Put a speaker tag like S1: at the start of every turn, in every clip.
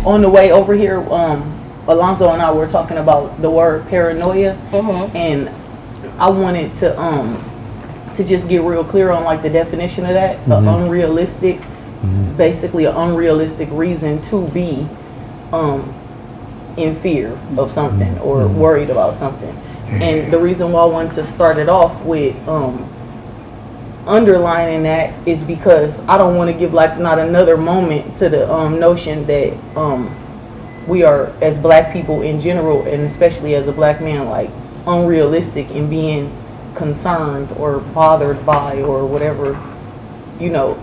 S1: On the way over here, Alonso and I were talking about the word paranoia, and I wanted to just get real clear on like the definition of that. Unrealistic, basically an unrealistic reason to be in fear of something or worried about something. And the reason why I wanted to start it off with underlining that is because I don't want to give like not another moment to the notion that we are, as black people in general, and especially as a black man, like unrealistic in being concerned or bothered by or whatever, you know.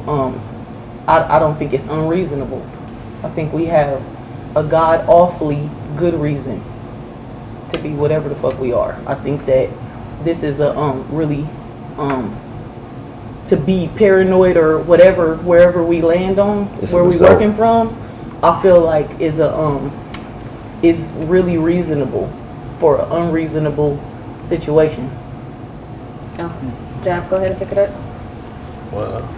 S1: I don't think it's unreasonable. I think we have a god awfully good reason to be whatever the fuck we are. I think that this is a really to be paranoid or whatever, wherever we land on, where we working from, I feel like is really reasonable for an unreasonable situation.
S2: Jap, go ahead and pick it up.
S3: Well,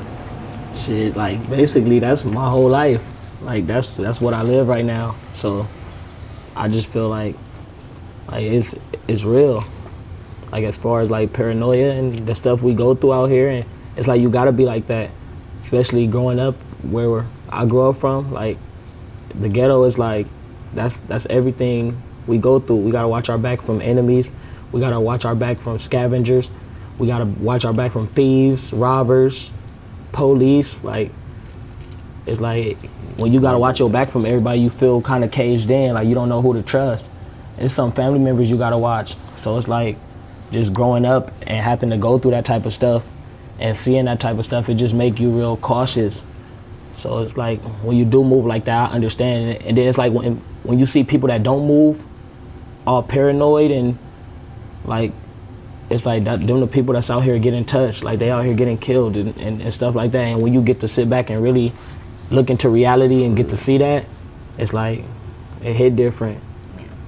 S3: shit, like basically that's my whole life. Like that's what I live right now. So I just feel like it's real. Like as far as like paranoia and the stuff we go through out here, and it's like you gotta be like that, especially growing up where I grew up from. Like the ghetto is like that's everything we go through. We gotta watch our back from enemies. We gotta watch our back from scavengers. We gotta watch our back from thieves, robbers, police. Like it's like when you gotta watch your back from everybody, you feel kind of caged in. Like you don't know who to trust. It's some family members you gotta watch. So it's like just growing up and having to go through that type of stuff and seeing that type of stuff, it just make you real cautious. So it's like when you do move like that, I understand it. And then it's like when you see people that don't move, all paranoid, and like it's like that, them the people that's out here getting touched, like they out here getting killed and stuff like that. And when you get to sit back and really look into reality and get to see that, it's like it hit different.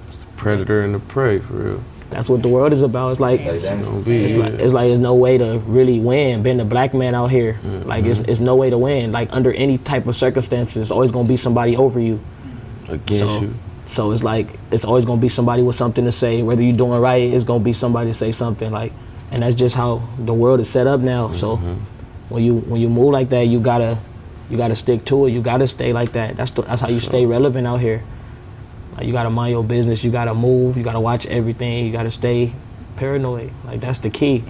S4: It's the predator and the prey, for real.
S3: That's what the world is about. It's like it's like there's no way to really win. Being a black man out here, like it's no way to win. Like under any type of circumstances, it's always gonna be somebody over you,
S4: against you.
S3: So it's like it's always gonna be somebody with something to say. Whether you're doing right, it's gonna be somebody to say something. Like, and that's just how the world is set up now. So when you move like that, you gotta stick to it. You gotta stay like that. That's how you stay relevant out here. Like you gotta mind your business. You gotta move. You gotta watch everything. You gotta stay paranoid. Like that's the key.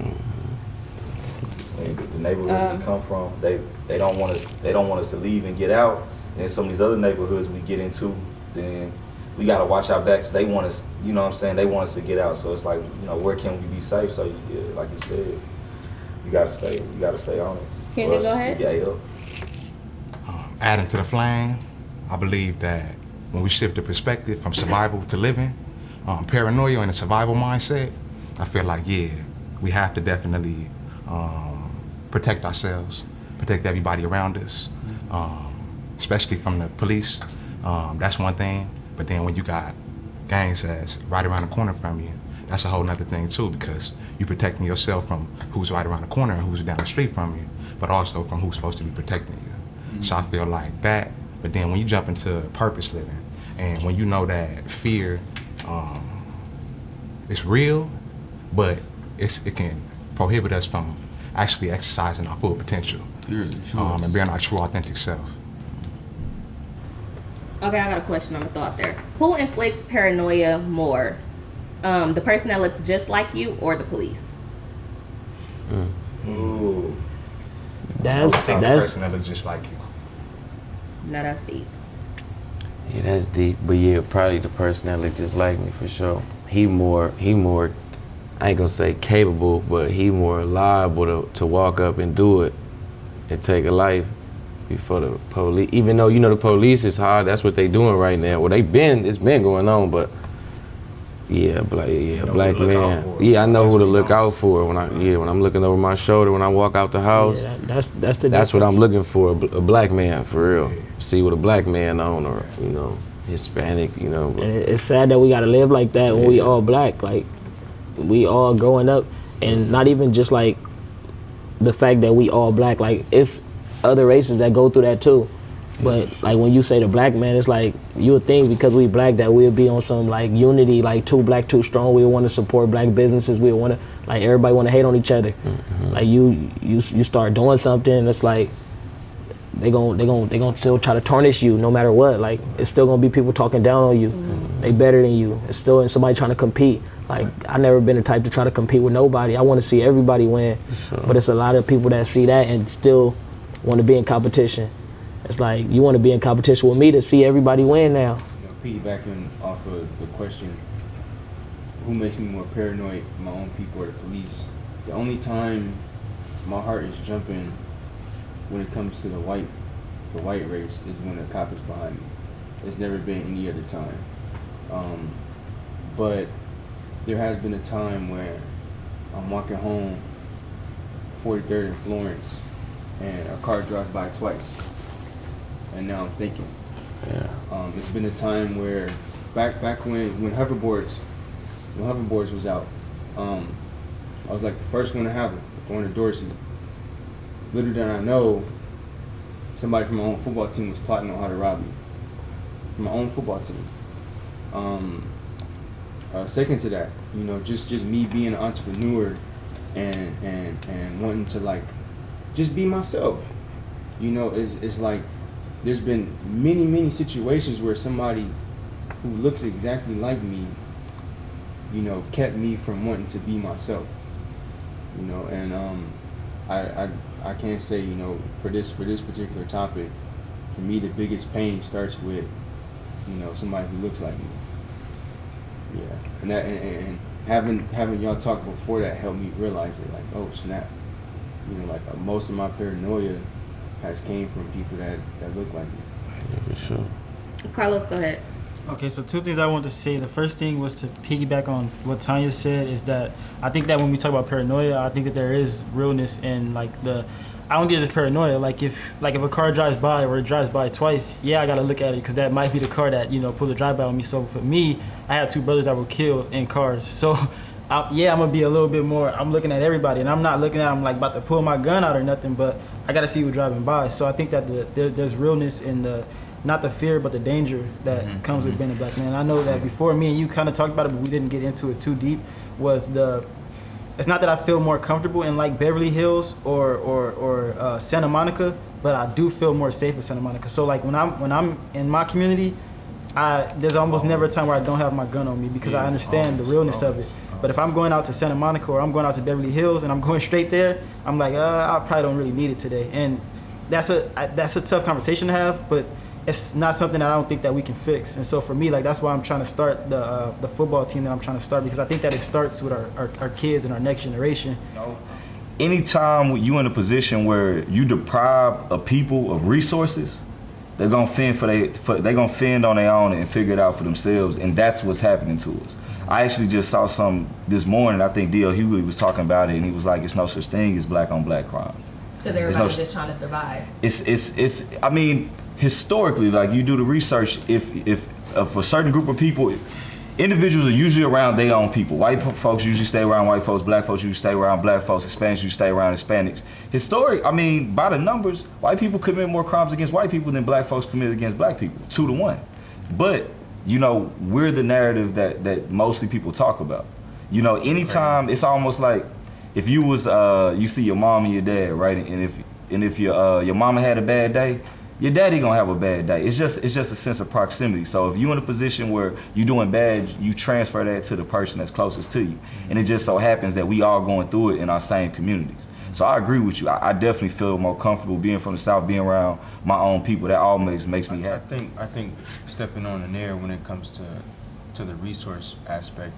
S5: The neighborhoods we come from, they don't want us to leave and get out. And some of these other neighborhoods we get into, then we gotta watch our backs. They want us, you know what I'm saying? They want us to get out. So it's like, you know, where can we be safe? So yeah, like you said, you gotta stay on it.
S2: Kendon, go ahead.
S5: Yeah.
S6: Adding to the flame, I believe that when we shift the perspective from survival to living, paranoia and a survival mindset, I feel like, yeah, we have to definitely protect ourselves, protect everybody around us, especially from the police. That's one thing. But then when you got gangs that's right around the corner from you, that's a whole nother thing too, because you're protecting yourself from who's right around the corner and who's down the street from you, but also from who's supposed to be protecting you. So I feel like that. But then when you jump into purpose living, and when you know that fear is real, but it can prohibit us from actually exercising our full potential and being our true authentic self.
S2: Okay, I got a question on the thought there. Who inflicts paranoia more? The person that looks just like you or the police?
S5: Ooh.
S6: The person that looks just like you.
S2: No, that's deep.
S4: Yeah, that's deep. But yeah, probably the person that look just like me for sure. He more, I ain't gonna say capable, but he more liable to walk up and do it and take a life before the police. Even though, you know, the police is hard, that's what they doing right now. Well, it's been going on, but yeah, black man. Yeah, I know who to look out for when I'm looking over my shoulder when I walk out the house.
S3: Yeah, that's
S4: what I'm looking for, a black man for real. See what a black man on, or you know, Hispanic, you know.
S3: And it's sad that we gotta live like that when we all black. Like we all growing up, and not even just like the fact that we all black, like it's other races that go through that too. But like when you say the black man, it's like you would think because we black that we'll be on some like unity, like too black, too strong. We want to support black businesses. We want to like everybody want to hate on each other. Like you start doing something, and it's like they gon' still try to tarnish you no matter what. Like it's still gonna be people talking down on you. They better than you. It's still somebody trying to compete. Like I never been the type to try to compete with nobody. I want to see everybody win. But it's a lot of people that see that and still want to be in competition. It's like you want to be in competition with me to see everybody win now.
S7: Piggybacking off of the question, who makes me more paranoid, my own people or the police? The only time my heart is jumping when it comes to the white race is when a cop is behind me. It's never been any other time. But there has been a time where I'm walking home, 43rd and Florence, and a car drives by twice. And now I'm thinking. It's been a time where back when hoverboards was out, I was like the first one to have them, going to Dorsey. Little did I know, somebody from my own football team was plotting on how to rob me. From my own football team. Second to that, just me being an entrepreneur and wanting to like just be myself. It's like there's been many situations where somebody who looks exactly like me, kept me from wanting to be myself. And I can't say, for this particular topic, for me the biggest pain starts with, somebody who looks like me. Yeah, and that and having y'all talk before that helped me realize it. Like, oh snap, most of my paranoia has came from people that look like me.
S4: Yeah, for sure.
S2: Carlos, go ahead.
S8: Okay, so two things I wanted to say. The first thing was to piggyback on what Tanya said, is that I think that when we talk about paranoia, I think that there is realness in like I don't think it's paranoia. Like if a car drives by or it drives by twice, yeah, I gotta look at it because that might be the car that pulled a drive-by on me. So for me, I had two brothers that were killed in cars. So I'm gonna be a little bit more. I'm looking at everybody, and I'm not looking at them like about to pull my gun out or nothing. But I gotta see who's driving by. So I think that there's realness in not the fear, but the danger that comes with being a black man. I know that before me and you kind of talked about it, but we didn't get into it too deep. It's not that I feel more comfortable in like Beverly Hills or Santa Monica, but I do feel more safe in Santa Monica. So like when I'm in my community, there's almost never a time where I don't have my gun on me because I understand the realness of it. But if I'm going out to Santa Monica or I'm going out to Beverly Hills and I'm going straight there, I'm like, I probably don't really need it today. And that's a tough conversation to have, but it's not something that I don't think that we can fix. And so for me, like that's why I'm trying to start the football team that I'm trying to start, because I think that it starts with our kids and our next generation.
S5: Anytime you in a position where you deprive a people of resources, they're gonna fend they're gonna fend on their own and figure it out for themselves, and that's what's happening to us. I actually just saw some this morning. I think D.L. Hughley was talking about it, and he was like, "It's no such thing as black on black crime."
S2: Because everybody's just trying to survive.
S5: It's. I mean, historically, like you do the research, if a certain group of people, individuals are usually around their own people. White folks usually stay around white folks, black folks usually stay around black folks, Hispanics usually stay around Hispanics. By the numbers, white people commit more crimes against white people than black folks commit against black people, 2 to 1. But, we're the narrative that mostly people talk about. Anytime, it's almost like if you was, you see your mom and your dad, right? And if your mama had a bad day, your daddy gonna have a bad day. It's just a sense of proximity. So if you're in a position where you're doing bad, you transfer that to the person that's closest to you. And it just so happens that we all going through it in our same communities. So I agree with you. I definitely feel more comfortable being from the South, being around my own people. That always makes me happy.
S7: I think stepping on an air when it comes to the resource aspect,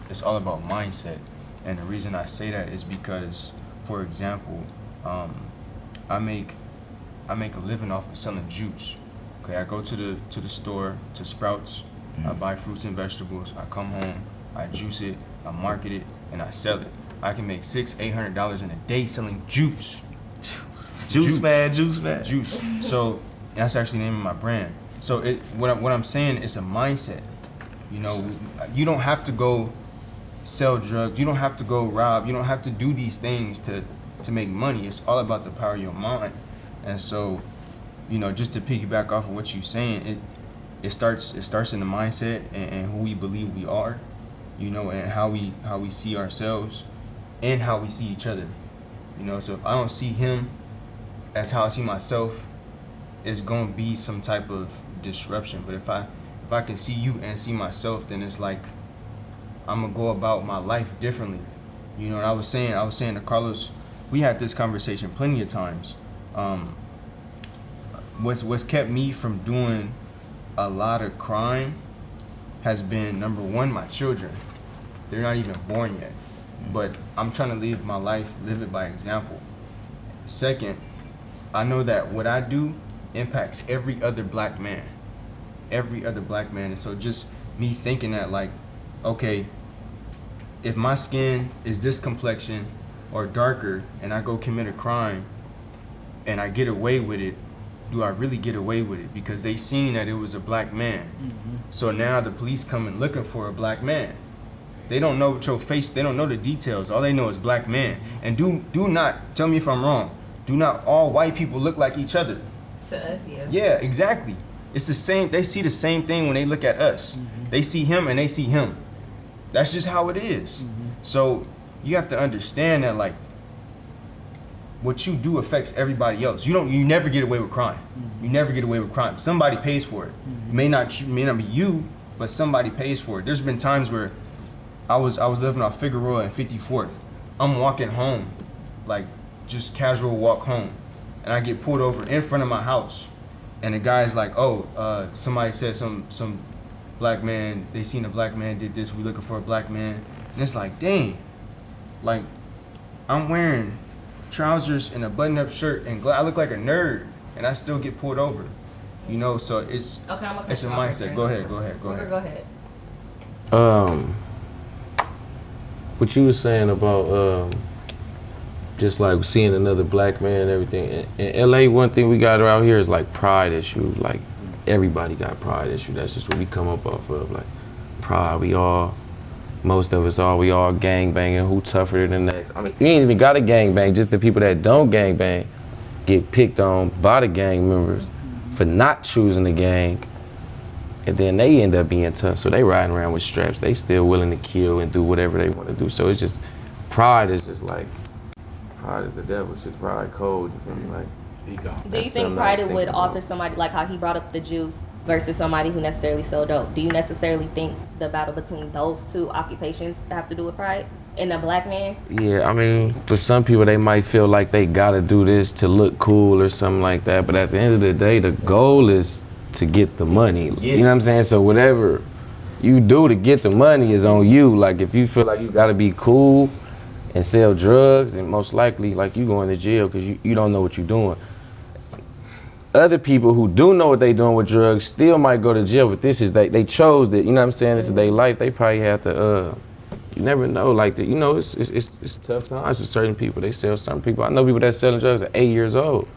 S7: it's all about mindset. And the reason I say that is because, for example, I make a living off of selling juice. Okay, I go to the store, to Sprouts, I buy fruits and vegetables, I come home, I juice it, I market it, and I sell it. I can make $600-800 in a day selling juice. Juice man. So that's actually the name of my brand. So what I'm saying is a mindset. You don't have to go sell drugs. You don't have to go rob. You don't have to do these things to make money. It's all about the power of your mind. And so, just to piggyback off of what you're saying, it starts in the mindset and who we believe we are, and how we see ourselves and how we see each other. So if I don't see him as how I see myself, it's gonna be some type of disruption. But if I can see you and see myself, then it's like I'm gonna go about my life differently. And I was saying to Carlos, we had this conversation plenty of times. What's kept me from doing a lot of crime has been, number one, my children. They're not even born yet, but I'm trying to live my life, live it by example. Second, I know that what I do impacts every other black man. And so just me thinking that, like, okay, if my skin is this complexion or darker and I go commit a crime and I get away with it, do I really get away with it? Because they seen that it was a black man. Mm-hmm. So now the police coming looking for a black man. They don't know your face, they don't know the details. All they know is black man. And do not, tell me if I'm wrong, do not all white people look like each other?
S2: To us, yeah.
S7: Yeah, exactly. It's the same, they see the same thing when they look at us. Mm-hmm. They see him and they see him. That's just how it is. Mm-hmm. So you have to understand that, like, what you do affects everybody else. You never get away with crime. Mm-hmm. You never get away with crime. Somebody pays for it. Mm-hmm. It may not be you, but somebody pays for it. There's been times where I was living off Figueroa and 54th. I'm walking home, like just casual walk home, and I get pulled over in front of my house, and the guy's like, "Oh, somebody said some black man. They seen a black man did this. We looking for a black man." And it's like, dang, like I'm wearing trousers and a button-up shirt and I look like a nerd, and I still get pulled over. So it's
S2: okay,
S7: it's a mindset. Go ahead.
S4: What you were saying about just like seeing another black man and everything. In LA, one thing we got around here is like pride issues. Like everybody got pride issues. That's just what we come up off of. Like pride, most of us we all gang banging. Who tougher than the next? I mean, you ain't even got a gang bang. Just the people that don't gang bang get picked on by the gang members for not choosing the gang, and then they end up being tough. So they riding around with straps. They still willing to kill and do whatever they want to do. So it's just pride is just like pride is the devil. It's just pride code. You feel me? Like ego.
S2: Do you think pride would alter somebody, like how he brought up the juice versus somebody who necessarily sold dope? Do you necessarily think the battle between those two occupations have to do with pride in a black man?
S4: Yeah, I mean, for some people, they might feel like they gotta do this to look cool or something like that. But at the end of the day, the goal is to get the money. You know what I'm saying? So whatever you do to get the money is on you. Like if you feel like you gotta be cool and sell drugs, and most likely like you going to jail because you don't know what you're doing. Other people who do know what they doing with drugs still might go to jail, but this is they chose that, you know what I'm saying? This is their life. They probably have to you never know, like it's tough times for certain people. They sell certain people. I know people that selling drugs at 8 years old.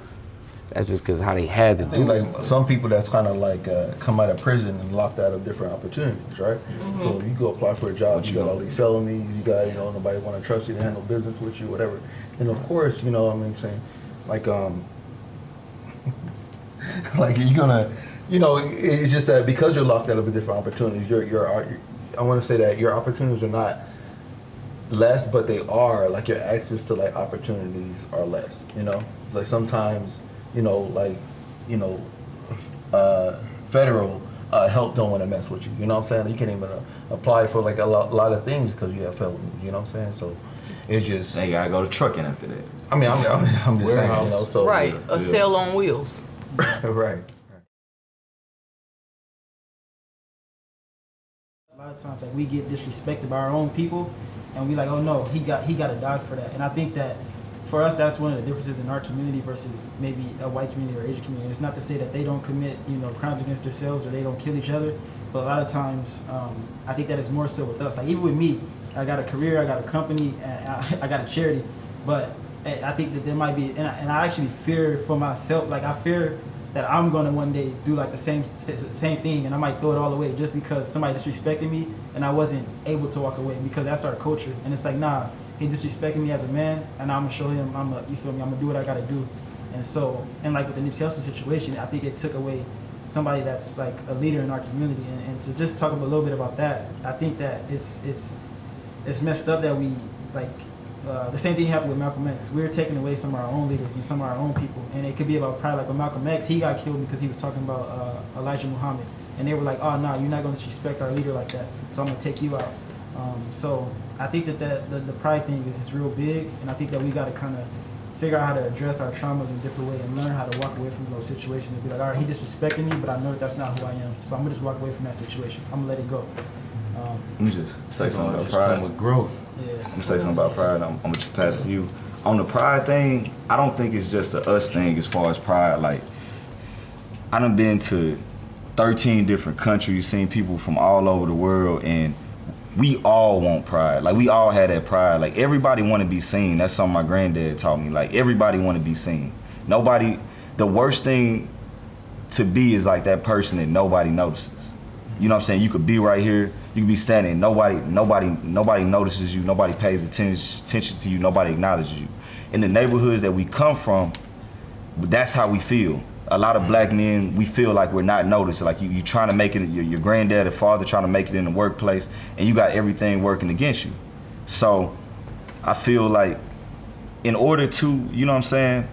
S4: That's just because how they had to do it.
S9: Like some people that's kind of like come out of prison and locked out of different opportunities, right? Mm-hmm. So you go apply for a job, you got all these felonies, you got, nobody want to trust you to handle business with you, whatever. And of course, saying, like, like you're gonna, it's just that because you're locked out of different opportunities, I want to say that your opportunities are not less, but they are, like your access to like opportunities are less, Like sometimes, federal help don't want to mess with you, you know what I'm saying? You can't even apply for like a lot of things because you have felonies, you know what I'm saying? So it's just...
S5: They gotta go to trucking after that.
S9: I mean, I'm just saying, so...
S1: Right, a cell on wheels.
S9: Right.
S8: A lot of times, like we get disrespected by our own people, and we like, oh no, he got to die for that. And I think that for us, that's one of the differences in our community versus maybe a white community or Asian community. It's not to say that they don't commit, crimes against themselves or they don't kill each other, but a lot of times, I think that it's more so with us. Like even with me, I got a career, I got a company, and I got a charity, but I think that there might be, and I actually fear for myself. Like I fear that I'm gonna one day do like the same thing, and I might throw it all away just because somebody disrespected me and I wasn't able to walk away, because that's our culture. And it's like, nah, he disrespected me as a man, and I'm gonna show him, you feel me, I'm gonna do what I gotta do. And so, and like with the Nipsey Hussle situation, I think it took away somebody that's like a leader in our community. And to just talk a little bit about that, I think that it's messed up that we like. The same thing happened with Malcolm X. We're taking away some of our own leaders and some of our own people. And it could be about pride. Like with Malcolm X, he got killed because he was talking about Elijah Muhammad. And they were like, oh, no, you're not going to disrespect our leader like that, so I'm going to take you out. So I think that the pride thing is real big. And I think that we got to kind of figure out how to address our traumas in a different way and learn how to walk away from those situations and be like, all right, he disrespected me, but I know that that's not who I am. So I'm going to just walk away from that situation. I'm going to let it go.
S5: Let me just say something about
S4: Just
S5: pride.
S4: come with growth.
S8: Yeah.
S5: I'm gonna say something about pride. I'm gonna just pass it to you. On the pride thing, I don't think it's just a us thing as far as pride. Like, I done been to 13 different countries, seen people from all over the world, and we all want pride. Like, we all had that pride. Like, everybody want to be seen. That's something my granddad taught me. Like, everybody want to be seen. Nobody, the worst thing to be is like that person that nobody notices. You know what I'm saying? You could be right here, you could be standing, nobody notices you, nobody pays attention to you, nobody acknowledges you. In the neighborhoods that we come from, that's how we feel. A lot of black men, we feel like we're not noticed. Like you trying to make it, your granddad or father trying to make it in the workplace, and you got everything working against you. So I feel like in order to, you know what I'm saying?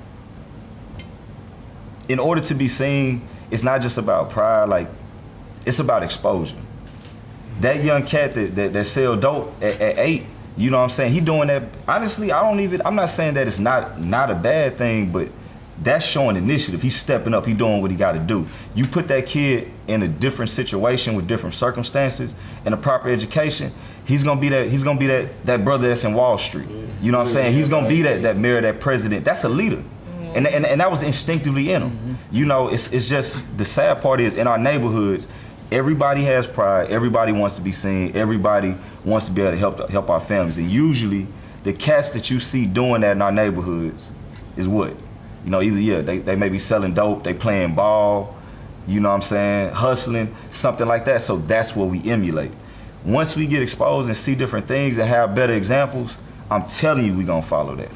S5: In order to be seen, it's not just about pride, like it's about exposure. That young cat that sell dope at 8, you know what I'm saying? He doing that, honestly, I'm not saying that it's not a bad thing, but that's showing initiative. He's stepping up, he's doing what he gotta do. You put that kid in a different situation with different circumstances and a proper education, he's gonna be that brother that's in Wall Street. You know what I'm saying? He's gonna be that mayor, that president. That's a leader. And that was instinctively in him. You know, it's just, the sad part is in our neighborhoods, everybody has pride, everybody wants to be seen, everybody wants to be able to help our families. And usually the cats that you see doing that in our neighborhoods is what? You know, either they may be selling dope, they playing ball, you know what I'm saying, hustling, something like that. So that's what we emulate. Once we get exposed and see different things and have better examples, I'm telling you we gonna follow that.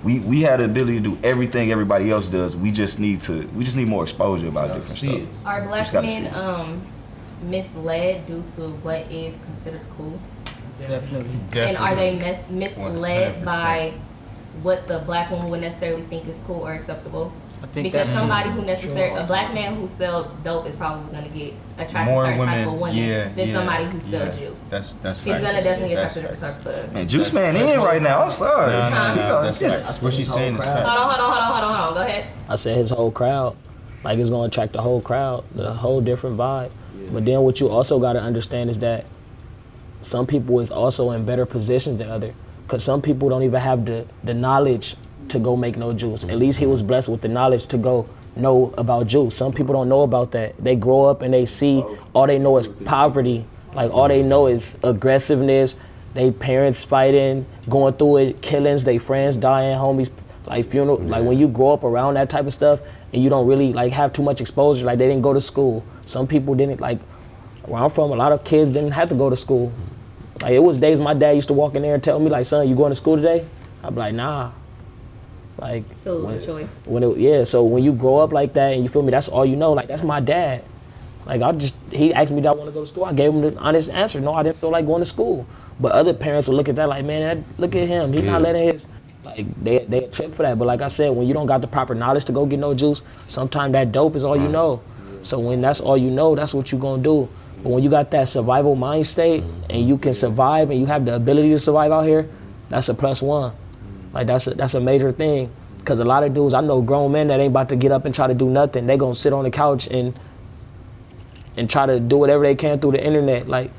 S5: We had the ability to do everything everybody else does. We just need more exposure about different stuff.
S2: Are black men misled due to what is considered cool?
S8: Definitely.
S2: And are they misled
S7: 100%.
S2: by what the black woman would necessarily think is cool or acceptable?
S8: I think
S2: Because
S8: that's
S2: somebody who necessarily, a black man who sells dope is probably going to get attracted
S7: More
S2: to certain type
S7: women,
S2: of women than somebody who sells juice.
S7: That's
S2: He's going to definitely attract
S7: That's
S2: a different
S7: facts.
S2: type of.
S5: Man, Juice Man in right now, I'm sorry.
S7: No, that's facts. What she's saying is
S2: Hold
S7: facts.
S2: on. Go ahead.
S3: I said his whole crowd, like it's gonna attract the whole crowd, the whole different vibe. But then what you also gotta understand is that some people is also in better positions than others. Cause some people don't even have the knowledge to go make no juice. At least he was blessed with the knowledge to go know about juice. Some people don't know about that. They grow up and they see, all they know is poverty. Like all they know is aggressiveness, they parents fighting, going through it, killings, they friends dying, homies, like funeral. Like when you grow up around that type of stuff and you don't really like have too much exposure, like they didn't go to school. Some people didn't, like where I'm from, a lot of kids didn't have to go to school. Like it was days my dad used to walk in there and tell me like, son, you going to school today? I'd be like, nah. Like,
S2: So it was a choice.
S3: So when you grow up like that and you feel me, that's all you know. Like that's my dad. Like he asked me, do I want to go to school? I gave him the honest answer. No, I didn't feel like going to school. But other parents will look at that like, man, look at him. He's not letting his, like they trip for that. But like I said, when you don't got the proper knowledge to go get no juice, sometimes that dope is all you know. So when that's all you know, that's what you gonna do. But when you got that survival mind state and you can survive and you have the ability to survive out here, that's a +1. Like that's a major thing. Cause a lot of dudes, I know grown men that ain't about to get up and try to do nothing. They gonna sit on the couch and try to do whatever they can through the internet. Like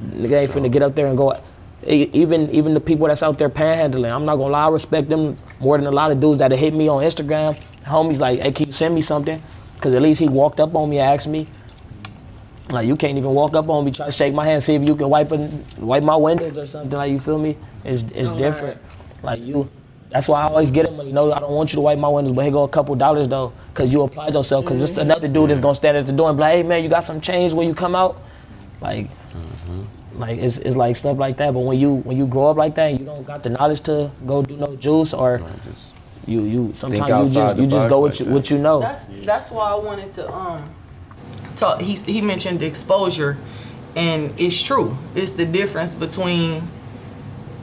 S3: they ain't finna get up there and go. Even the people that's out there panhandling, I'm not gonna lie, I respect them more than a lot of dudes that have hit me on Instagram. Homies like, hey, can you send me something? Cause at least he walked up on me and asked me. Like you can't even walk up on me, try to shake my hand, see if you can wipe my windows or something. Like you feel me? It's different. Like That's why I always get him. You know, I don't want you to wipe my windows, but here go a couple dollars though, cause you applied yourself. Cause it's another dude that's gonna stand at the door and be like, hey man, you got some change when you come out, like it's like stuff like that. But when you grow up like that, and you don't got the knowledge to go do no juice or you sometimes you just go with what you know.
S1: That's why I wanted to talk. He mentioned exposure, and it's true. It's the difference between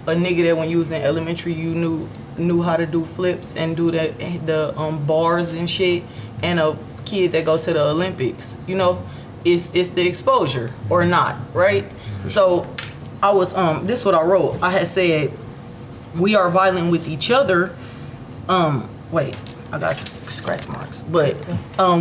S1: a nigga that when you was in elementary you knew how to do flips and do the bars and shit, and a kid that go to the Olympics. You know, it's the exposure or not, right? So I was this is what I wrote. I had said we are violent with each other. Wait, I got scratch marks. But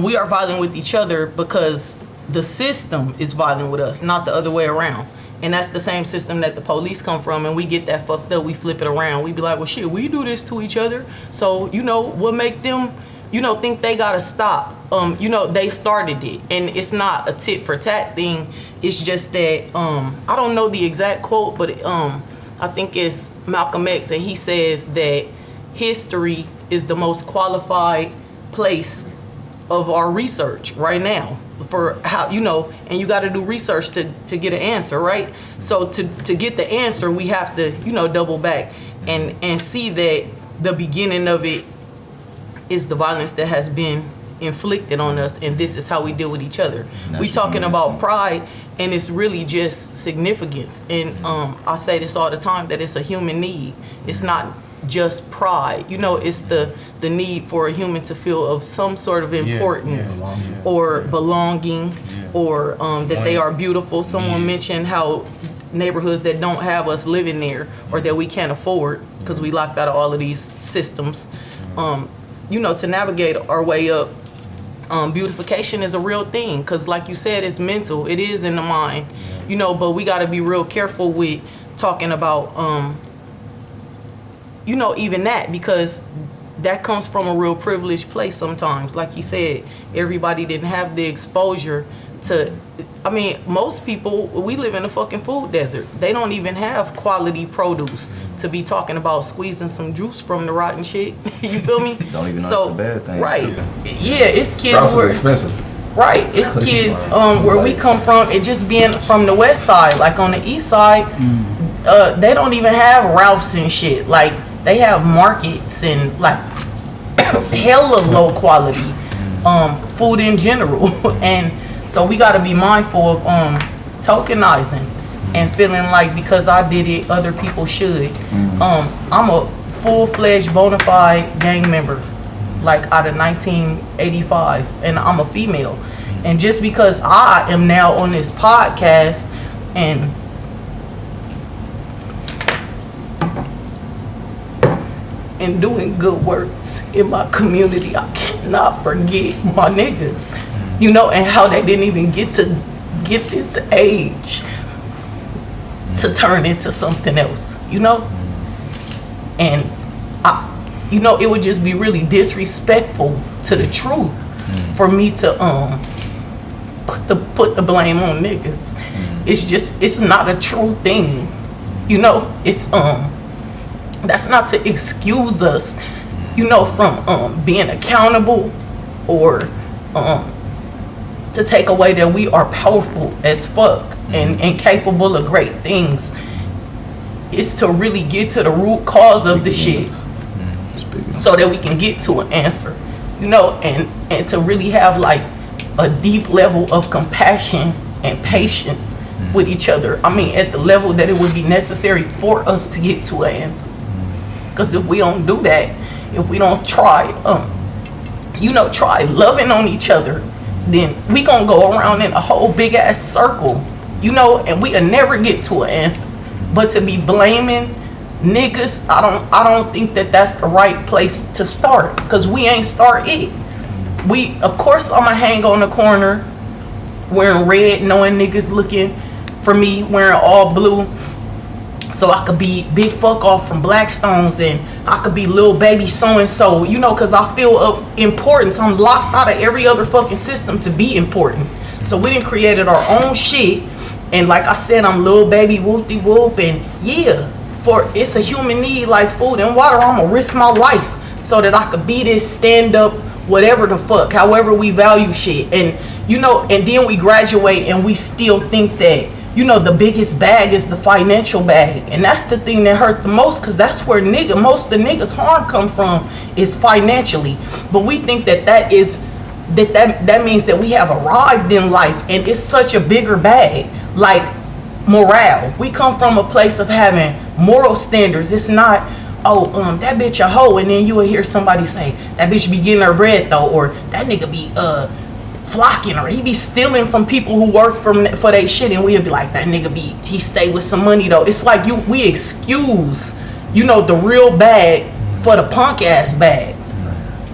S1: we are violent with each other because the system is violent with us, not the other way around. And that's the same system that the police come from, and we get that fucked up, we flip it around. We be like, well shit, we do this to each other. So, you know, what make them, you know, think they gotta stop? You know, they started it. And it's not a tit for tat thing. It's just that, I don't know the exact quote, but I think it's Malcolm X, and he says that history is the most qualified place of our research right now for how, you know, and you got to do research to get an answer, right? So to get the answer, we have to, you know, double back and see that the beginning of it is the violence that has been inflicted on us, and this is how we deal with each other. We talking about pride, and it's really just significance. And I say this all the time, that it's a human need. It's not just pride, you know, it's the need for a human to feel of some sort of importance or belonging or that they are beautiful. Someone mentioned how neighborhoods that don't have us living there or that we can't afford because we locked out of all of these systems, you know, to navigate our way up. Beautification is a real thing because like you said, it's mental, it is in the mind, you know, but we got to be real careful with talking about you know, even that, because that comes from a real privileged place sometimes. Like you said, everybody didn't have the exposure to, I mean, most people, we live in a fucking food desert. They don't even have quality produce to be talking about squeezing some juice from the rotten shit. You feel me?
S5: Don't even know it's a bad thing.
S1: Right. Yeah, it's kids
S9: Sprouts is expensive.
S1: Right, it's kids where we come from, it just being from the west side, like on the east side, they don't even have Ralph's and shit. Like, they have markets and like hella low quality food in general. And so we got to be mindful of tokenizing and feeling like because I did it, other people should. I'm a full-fledged bona fide gang member, like out of 1985, and I'm a female. And just because I am now on this podcast and doing good works in my community, I cannot forget my niggas, you know, and how they didn't even get this age to turn into something else, you know? And you know, it would just be really disrespectful to the truth for me to put the blame on niggas. It's not a true thing, you know. It's that's not to excuse us, you know, from being accountable or to take away that we are powerful as fuck and capable of great things. It's to really get to the root cause of the shit so that we can get to an answer, you know, and to really have like a deep level of compassion and patience with each other. I mean, at the level that it would be necessary for us to get to an answer. Because if we don't do that, if we don't try, you know, try loving on each other, then we gonna go around in a whole big ass circle, you know, and we'll never get to an answer. But to be blaming niggas, I don't think that that's the right place to start, because we ain't start it. We, of course, I'ma hang on the corner wearing red, knowing niggas looking for me wearing all blue, so I could be big fuck off from Blackstones, and I could be little baby so-and-so, you know, because I feel of importance. I'm locked out of every other fucking system to be important. So we done created our own shit, and like I said, I'm little baby whoopty whoop, and yeah, it's a human need like food and water. I'm gonna risk my life so that I could be this stand up, whatever the fuck, however we value shit. And you know, and then we graduate and we still think that, you know, the biggest bag is the financial bag. And that's the thing that hurt the most, because that's where most of the niggas harm come from, is financially. But we think that means that we have arrived in life, and it's such a bigger bag. Like morale, we come from a place of having moral standards. It's not, that bitch a hoe, and then you will hear somebody say that bitch be getting her bread though, or that nigga be flocking, or he be stealing from people who worked for they shit, and we'll be like, that nigga he stay with some money though. It's like we excuse, you know, the real bag for the punk ass bag,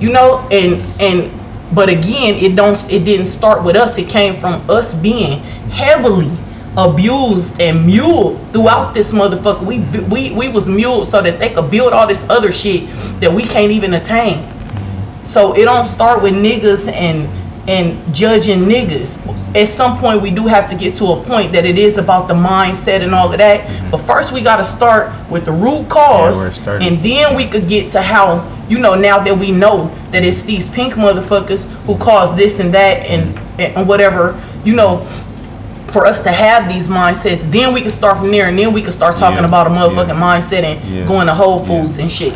S1: you know. And but again, it didn't start with us. It came from us being heavily abused and muled throughout this motherfucker. We was muled so that they could build all this other shit that we can't even attain. So it don't start with niggas and judging niggas. At some point we do have to get to a point that it is about the mindset and all of that. But first we got to start with the root cause, and then we could get to how, you know, now that we know that it's these pink motherfuckers who cause this and that and whatever, you know, for us to have these mindsets, then we can start from there, and then we can start talking about a motherfucking mindset and going to Whole Foods and shit.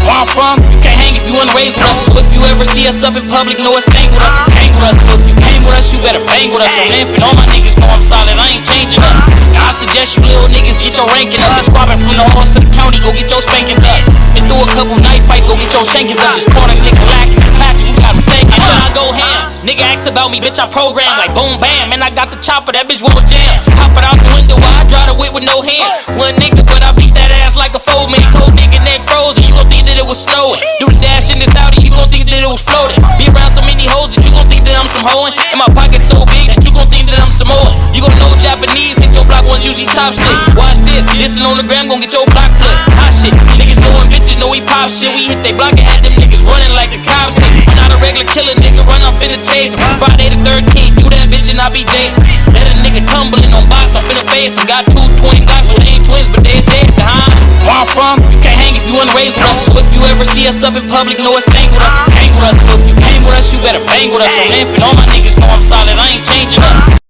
S10: Where I'm from, you can't hang if you wanna raise with us. So if you ever see us up in public, know it's gang with us, it's gang with us. So if you came with us, you better bang with us. I'm infant, all my niggas know I'm solid, I ain't changing up. Now I suggest you little niggas get your ranking up. Been squabbing from the halls to the county, go get your spankings up. Been through a couple knife fights, go get your shankings up. Just caught a nigga lacking, clapping, you got him spanking up. I go ham, nigga asks about me, bitch, I program like boom bam. Man, I got the chopper, that bitch won't jam. Hop it out the window, I drive the whip with no hands. One nigga, but I beat that ass like a foe man. Cold nigga neck frozen, you gon' think that it was snowing. Do the dash in this Audi, you gon' think that it was floating. Be around so many hoes that you gon' think that I'm some hoeing. And my pocket so big that you gon' think that I'm some more. You gon' know Japanese, hit your block ones usually top stick. Watch this, listen on the gram, gon' get your block flipped. Hot shit, niggas knowin' bitches know we pop shit. We hit they block and had them niggas running like the cops did. I'm not a regular killer, nigga, run off in the chase. Friday the 13th, you that bitch and I be Jason. Let a nigga tumbling on box, I'm finna face him. Got 2 twin Glocks, well they ain't twins, but they Jason, huh? Where I'm from, you can't hang if you wanna raise with us. So if you ever see us up in public, know it's gang with us, it's gang with us. So if you came with us, you better bang with us. I'm infant, all my niggas know I'm solid, I ain't changing up.